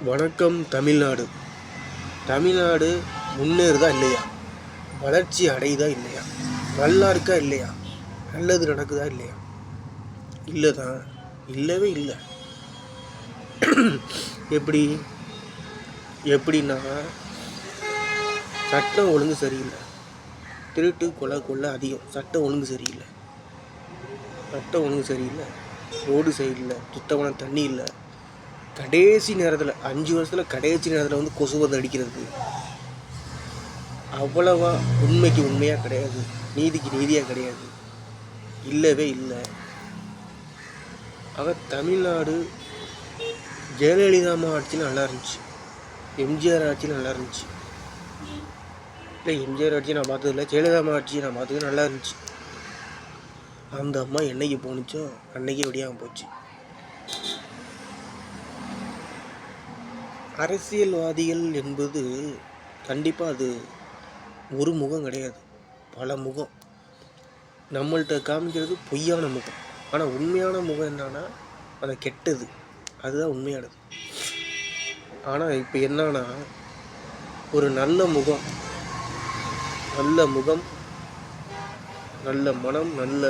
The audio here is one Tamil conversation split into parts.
வணக்கம் தமிழ்நாடு. தமிழ்நாடு முன்னேறுதா இல்லையா? வளர்ச்சி அடையுதா இல்லையா? நல்லா இருக்கா இல்லையா? நல்லது நடக்குதா இல்லையா? இல்லை தான், இல்லவே இல்லை. எப்படின்னா சட்டம் ஒழுங்கு சரியில்லை, திருட்டு கொலை அதிகம். சட்டம் ஒழுங்கு சரியில்லை, ரோடு சரியில்லை, சுத்தமான தண்ணி இல்லை. கடைசி நேரத்தில் 5 வருஷத்தில் கடைசி நேரத்தில் வந்து கொசு வந்து அடிக்கிறது அவ்வளவா உண்மைக்கு உண்மையாக கிடையாது, நீதிக்கு நீதியாக கிடையாது, இல்லவே இல்லை. ஆக தமிழ்நாடு ஜெயலலிதா அம்மா ஆட்சியில் நல்லா இருந்துச்சு, எம்ஜிஆர் ஆட்சியில் நல்லா இருந்துச்சு. இல்லை, எம்ஜிஆர் ஆட்சியை நான் பார்த்ததில்லை, ஜெயலலிதா அம்மா ஆட்சியை நான் பார்த்தது நல்லா இருந்துச்சு. அந்த அம்மா என்னைக்கு போணுச்சோ அன்னைக்கே வெடியாமல் போச்சு. அரசியல்வாதிகள் என்பது கண்டிப்பாக அது ஒரு முகம் கிடையாது, பல முகம். நம்மள்கிட்ட காமிக்கிறது பொய்யான முகம், ஆனால் உண்மையான முகம் என்னன்னா அது கெட்டது, அதுதான் உண்மையானது. ஆனால் இப்போ என்னன்னா ஒரு நல்ல முகம், நல்ல மனம், நல்ல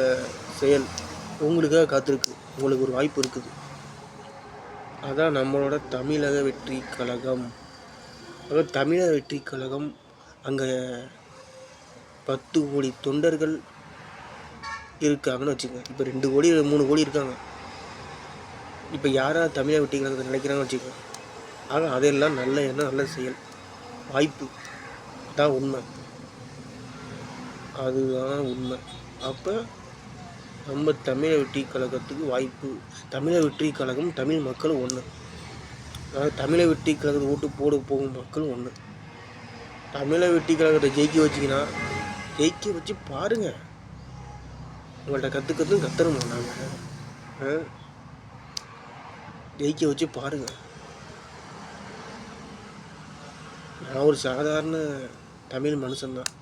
செயல் உங்களுக்காக காத்திருக்கு. உங்களுக்கு ஒரு வாய்ப்பு இருக்குது. அதான் நம்மளோட தமிழக வெற்றி கழகம். அதாவது தமிழக வெற்றி கழகம் அங்கே 10 கோடி தொண்டர்கள் இருக்காங்கன்னு வச்சுக்கோங்க. இப்போ 2 கோடி 3 கோடி இருக்காங்க. இப்போ யாராவது தமிழக வெற்றி கழகத்தை நினைக்கிறாங்கன்னு வச்சுக்கோங்க. ஆக அதெல்லாம் நல்ல எண்ணம், நல்ல செயல், வாய்ப்பு தான் உண்மை, அதுதான் உண்மை. அப்போ நம்ம தமிழக வெற்றி கழகத்துக்கு வாய்ப்பு. தமிழக வெற்றி கழகம் தமிழ் மக்களும் ஒன்று. அதாவது தமிழக வெற்றி கழகத்தை ஓட்டு போகும் மக்களும் ஒன்று. தமிழக வெற்றி கழகத்தை ஜெயிக்க வச்சு பாருங்கள். உங்கள்கிட்ட கற்றுறோம் நாங்கள், ஜெயிக்க வச்சு பாருங்கள். நான் ஒரு சாதாரண தமிழ் மனுஷன்தான்.